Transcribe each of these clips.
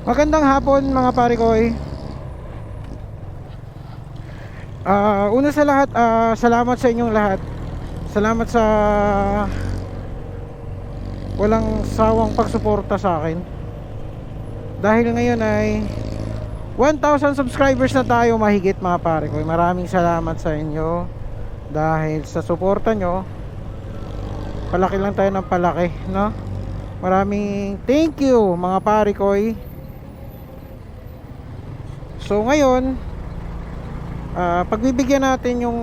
Magandang hapon mga pare ko eh. Una sa lahat, salamat sa inyong lahat. Salamat sa walang sawang pagsuporta sa akin. Dahil ngayon ay 1,000 subscribers na tayo mahigit mga pare ko. Maraming salamat sa inyo. Dahil sa suporta nyo, palaki lang tayo ng palaki, no? Maraming thank you mga pare ko eh. So ngayon, pagbibigyan natin yung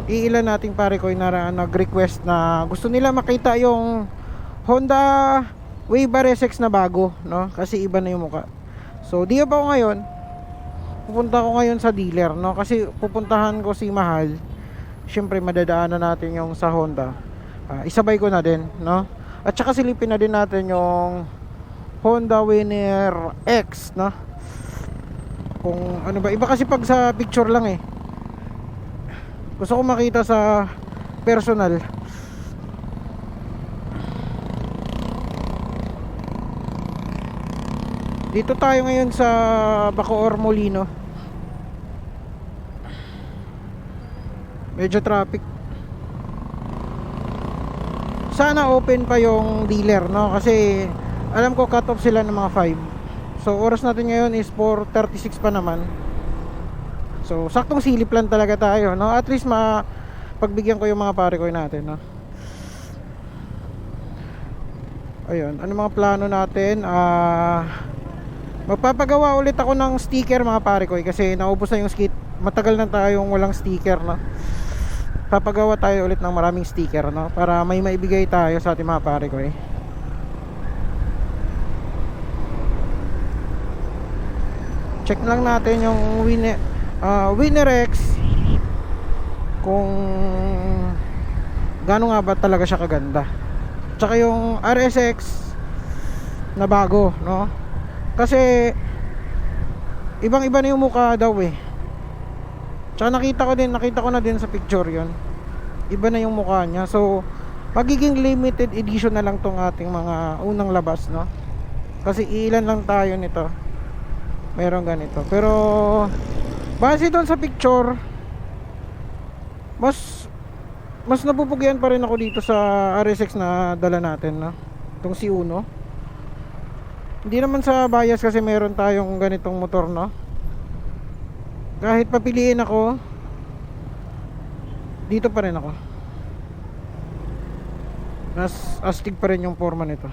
iilan nating pare ko na nag-request na gusto nila makita yung Honda Wave RSX na bago, no? Kasi iba na yung muka. So di ba ako ngayon, pupunta ko ngayon sa dealer, no? Kasi pupuntahan ko si Mahal. Siyempre madadaanan natin yung sa Honda. Isabay ko na din, no? At saka silipin na din natin yung Honda Winner X, no? Kung ano ba, iba kasi pag sa picture lang eh. Gusto ko makita sa personal. Dito tayo ngayon sa Bacoor Molino. Medyo traffic. Sana open pa yung dealer, no? Kasi alam ko cut off sila ng mga 5. So oras natin ngayon is 4:36 pa naman. So saktong silip lang talaga tayo, no? At least pagbigyan ko yung mga pare ko natin, no? Ayun, ano mga plano natin? Magpapagawa ulit ako ng sticker mga pare ko kasi naubos na yung skit. Matagal na tayong walang sticker, no? Papagawa tayo ulit ng maraming sticker, no? Para may maibigay tayo sa ating mga pare ko. Check lang natin yung Winner X kung gaano nga ba talaga siya kaganda. Tsaka yung RSX na bago, no? Kasi ibang-iba na yung mukha daw eh. Tsaka nakita ko na din sa picture yon. Iba na yung mukha niya. So magiging limited edition na lang tong ating mga unang labas, no? Kasi ilan lang tayo nito. Meron ganito. Pero base doon sa picture, mas napupugyan pa rin ako dito sa RSX na dala natin, no? Itong si Uno. Hindi naman sa bias kasi meron tayong ganitong motor, no? Kahit papiliin ako, dito pa rin ako. Astig pa rin yung forma nito.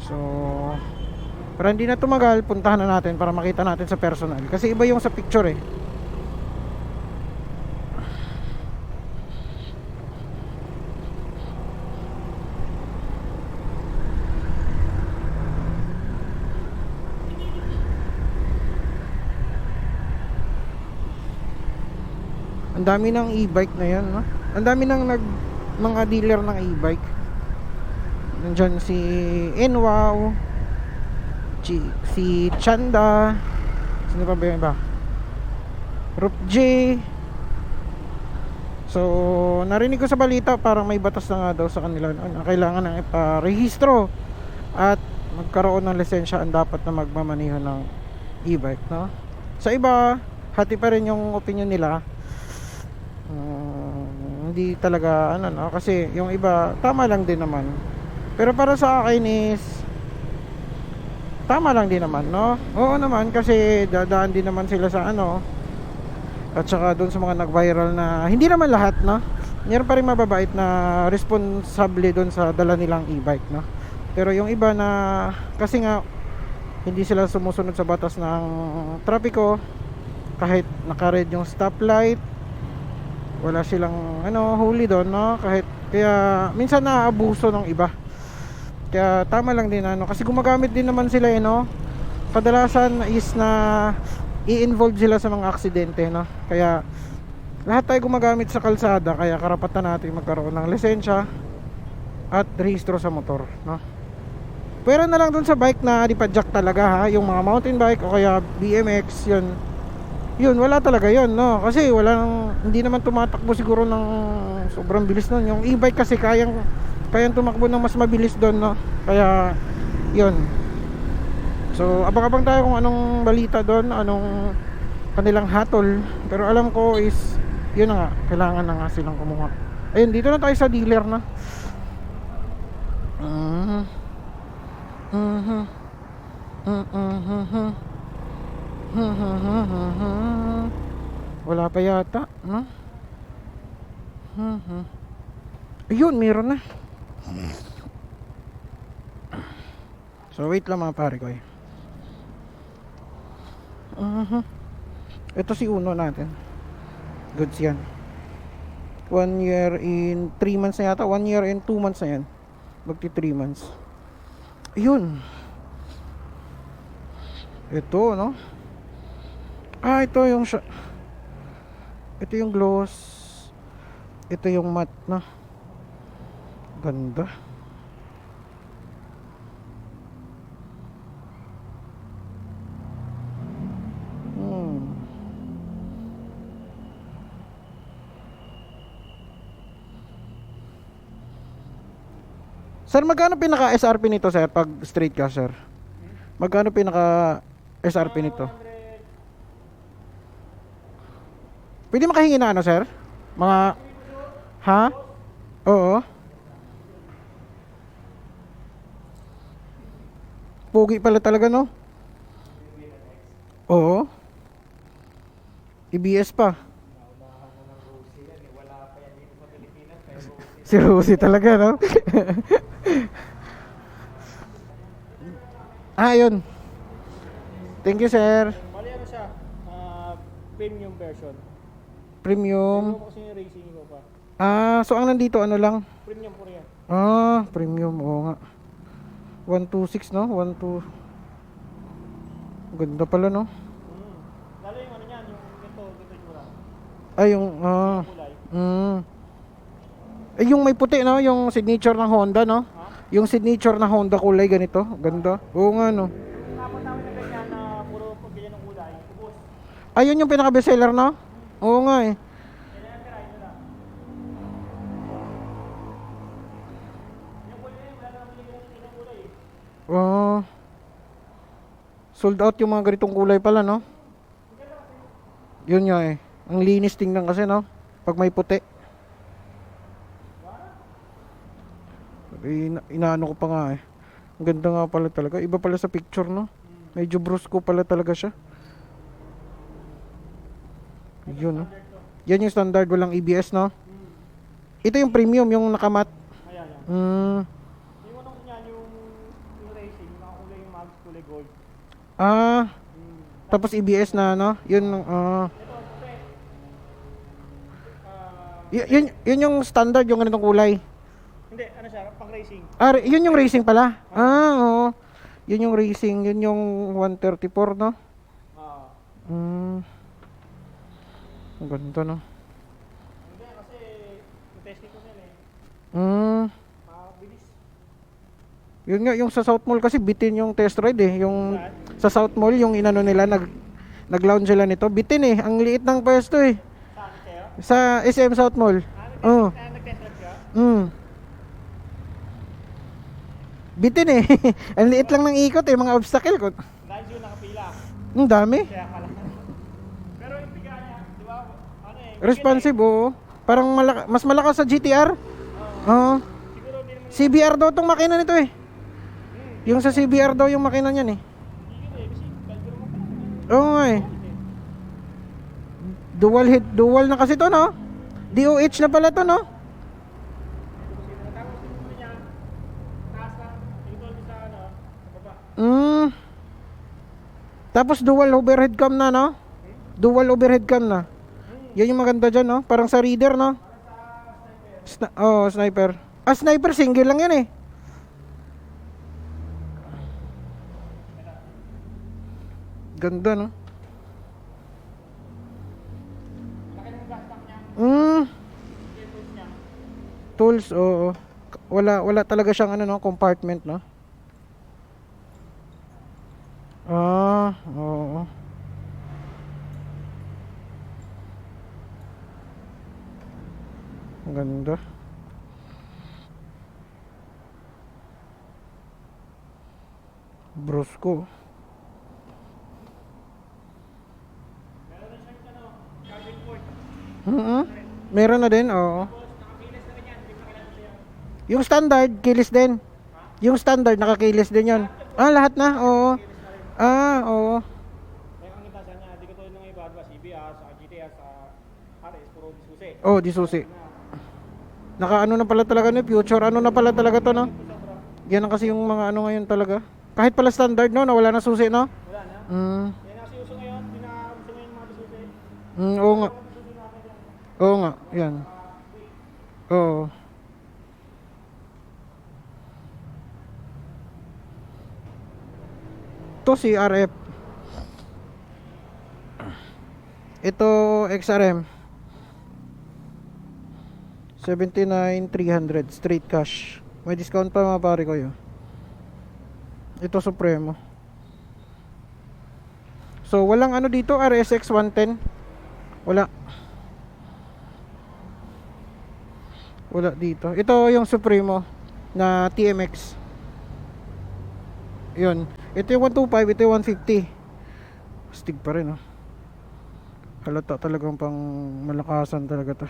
So para hindi na tumagal, puntahan na natin para makita natin sa personal. Kasi iba yung sa picture eh. Ang dami ng e-bike na yan, no? Ang dami ng mga dealer ng e-bike. Nandyan si Enwow, si Chanda, sino pa ba yung iba? Rup J. So narinig ko sa balita parang may batas na nga daw sa kanila na kailangan ng iparehistro at magkaroon ng lisensya ang dapat na magmamaneho ng e-bike, no? Sa iba hati pa rin yung opinion nila. Hindi talaga ano, no? Kasi yung iba tama lang din naman. Pero para sa akin is tama lang din naman, no? Oo naman kasi dadaan din naman sila sa ano. At saka doon sa mga nag-viral na hindi naman lahat, no? Meron pa rin mababait na responsable doon sa dala nilang e-bike, no? Pero yung iba na kasi nga hindi sila sumusunod sa batas ng trapiko, kahit naka-red yung stoplight, wala silang ano huli doon, no? Kaya minsan naaabuso ng iba. Kaya tama lang din ano, kasi gumagamit din naman sila no. Kadalasan is na i-involve sila sa mga aksidente, no. Kaya lahat tayo gumagamit sa kalsada, kaya karapatan natin magkaroon ng lisensya at rehistro sa motor, no. Pero na lang dun sa bike na dipadjak talaga ha, yung mga mountain bike o kaya BMX, yun wala talaga yun, no. Kasi hindi naman tumatakbo siguro ng sobrang bilis nun. Yung e-bike kasi kayang tumakbo ng mas mabilis doon, no. Kaya yun, So abang-abang tayo kung anong balita doon, anong kanilang hatol. Pero alam ko is yun na nga, kailangan na nga silang kumuha. Ayun, dito na tayo sa dealer na. Mhm. Mhm. Mhm. Mhm. Wala pa yata, no? Mhm. Ayun, meron na. So wait lang mga pare ko eh. Mhm. Ito si Uno natin. Goods yan. 1 year in 3 months na yata. 1 year and 2 months na yan. Magti 3 months. Ayun. Ito, no? Ito yung ito yung gloss. Ito yung matte, no? Ganda. Hmm. Sir, magkano pinaka SRP nito, sir? Pag straight ka, sir? Magkano pinaka SRP nito? Pwede makahingi na ano, sir? Mga ha? Oo. Pogi pala talaga, no? Oo. EBS pa. Si Rosie talaga, no? Yun. Thank you, sir. Bali ano siya, premium version. Premium. Pero kasi yung racing ko pa. So ang nandito ano lang? Premium Korea. Premium. Oo nga. 126, no? 12. Ganda pala, no? Lalo yung ano niyan, yung ganito yung mura. Yung Kulay. yung may puti, no? Yung signature ng Honda, no? Ha? Yung signature na Honda kulay ganito. Ganda. Oo nga, no? Tapos namin na ganyan na puro pag ganyan ng kulay, ubos. Ayun yung pinaka bestseller, no? Oo nga eh. Kaya yan tirahin nila. Yung kulay wala naman yung kulay eh. Sold out yung mga ganitong kulay pala, no? Yun nga eh. Ang linis tingnan kasi, no? Pag may puti. Inaano ko pa nga eh. Ang ganda nga pala talaga. Iba pala sa picture, no? Medyo brusco pala talaga siya. Yun, no? Yan yung standard, walang EBS, no? Ito yung premium, yung nakamat. Ayan yan. Yung anong yan, yung racing, nakakulay yung mags, kulay gold. Tapos EBS na, no? Yun, Ito, yun yung standard, yung ganitong kulay. hindi, ano siya, pang racing. Yun yung racing pala. Oo. Yun yung racing, yun yung 134, no? Ang ganda, no? Hindi, kasi yung testing ko nila Mm. bilis. Yun nga, yung sa South Mall kasi bitin yung test ride eh. Yung sa South Mall, yung inano nila, nag-lounge sila nito. Bitin eh, ang liit ng pwesto eh. Saan kayo? Sa SM South Mall. Oo. Nag-test drive ka? Bitin eh. Ang liit lang ng ikot eh, mga obstacle ko. Dahil yun nakapila. Ang dami. Kaya pala. Pero yung biga niya, di ba? Ano eh? Responsive, oo. Parang mas malakas sa GTR. Oo. Siguro hindi naman CBR daw tong makina nito eh. Yung sa CBR daw yung makina niyan eh. higit eh. Kasi kalburo mo pa. Oo nga eh. Dual na kasi to, no? DOH na pala to, no? Tapos yung ulo niya, taas lang. Yung tol sa ano, sa baba. Tapos dual overhead cam na, no? Dual overhead cam na. Yan yung maganda dyan, no? Parang sa reader, no? Sniper. Sniper single lang yan eh. Ganda, no? Laki ng gas tank niya. Tools niya. Tools, oo. Wala talaga siyang ano, no? Compartment, no? Oo. Ang ganda. Brusco. Meron na din, oo. Yung standard, kilis din. Yung standard, nakakilis din yon. Ah, lahat na, oo. Ah, oo. Kaya ang itasan niya, di ko tulad ng iba, diba, CBR, sa GTR, sa RS, puro disuse. Oh, di susi. Naka ano na pala talaga no, future ano na pala talaga to no. Yan ang kasi yung mga ano ngayon talaga. Kahit pala standard no, nawala na susi no. Wala na. Mm. Yan ang uso ngayon, pinauso ngayon yung mga disuse. Oo nga. Oo nga, yan. Oo. To si RF. Ito XRM. 79,300 straight cash. May discount pa mga pare ko yun. Ito Supremo. So walang ano dito, RSX 110. Wala. Wala dito. Ito yung Supremo na TMX. Yun. Ito yung 125, ito yung 150. Astig pa rin, oh. Halata talagang pang malakasan talaga to.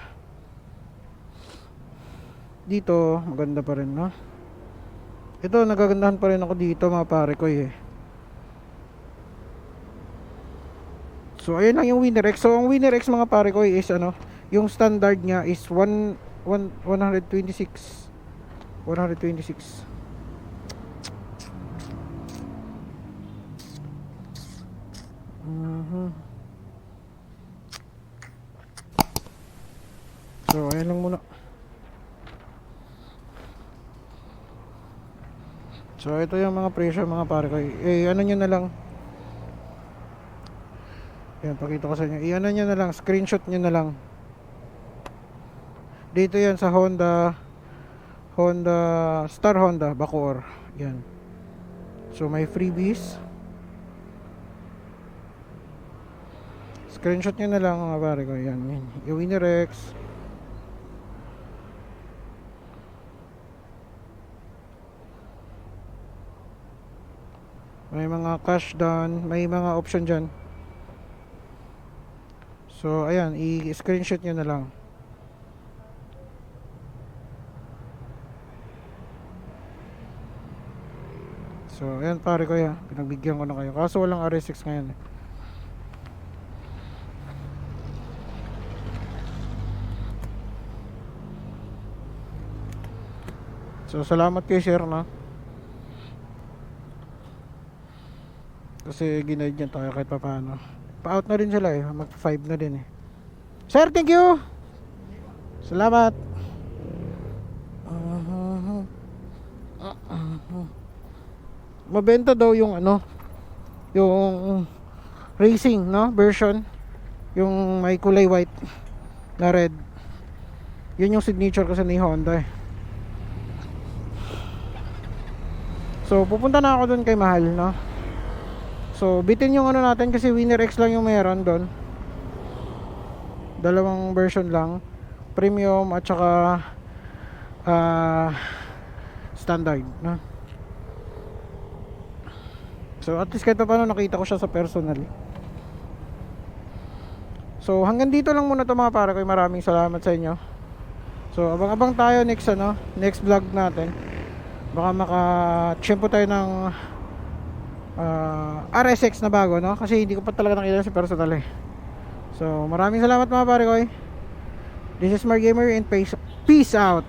Dito, maganda pa rin, no? Ito, nagagandahan pa rin ako dito, mga pare ko, eh. So, ayun lang yung Winner X. So, ang Winner X, mga pare ko, is, ano, yung standard niya is 126. 126. So, ayun lang muna. So, ito yung mga presyo mga pare ko. Eh, ano nyo na lang. Yan, pakita ko sa inyo. I-ano nyo na lang, screenshot nyo na lang. Dito yan sa Honda Star Honda, Bacoor. Yan. So, may freebies. Screenshot nyo na lang mga pare ko. Yan, yan. Yung Winner X. May mga cash down, may mga option dyan. So, ayan, i-screenshot nyo na lang. So, ayan pare ko ya, pinagbigyan ko na kayo. Kaso walang RS6 ngayon eh. So, salamat kay Sir na. Kasi ginaid niya tayo kahit pa paano. Pa-out na rin sila eh. Mag-5 na din eh. Sir, thank you! Salamat! Mabenta daw yung ano, yung racing, no? Version. Yung may kulay white na red. Yun yung signature kasi ni Honda eh. So, pupunta na ako dun kay Mahal, no? So, bitin yung ano natin kasi Winner X lang yung meron doon. Dalawang version lang. Premium at saka standard, no? So, at least kahit pa paano nakita ko siya sa personal. So, hanggang dito lang muna to mga pare ko. Maraming salamat sa inyo. So, abang-abang tayo next ano, next vlog natin. Baka maka-tsempo tayo ng RSX na bago, no? Kasi hindi ko pa talaga nakita sa personal eh. So, maraming salamat mga pare ko. This is Mar Gamer and peace out.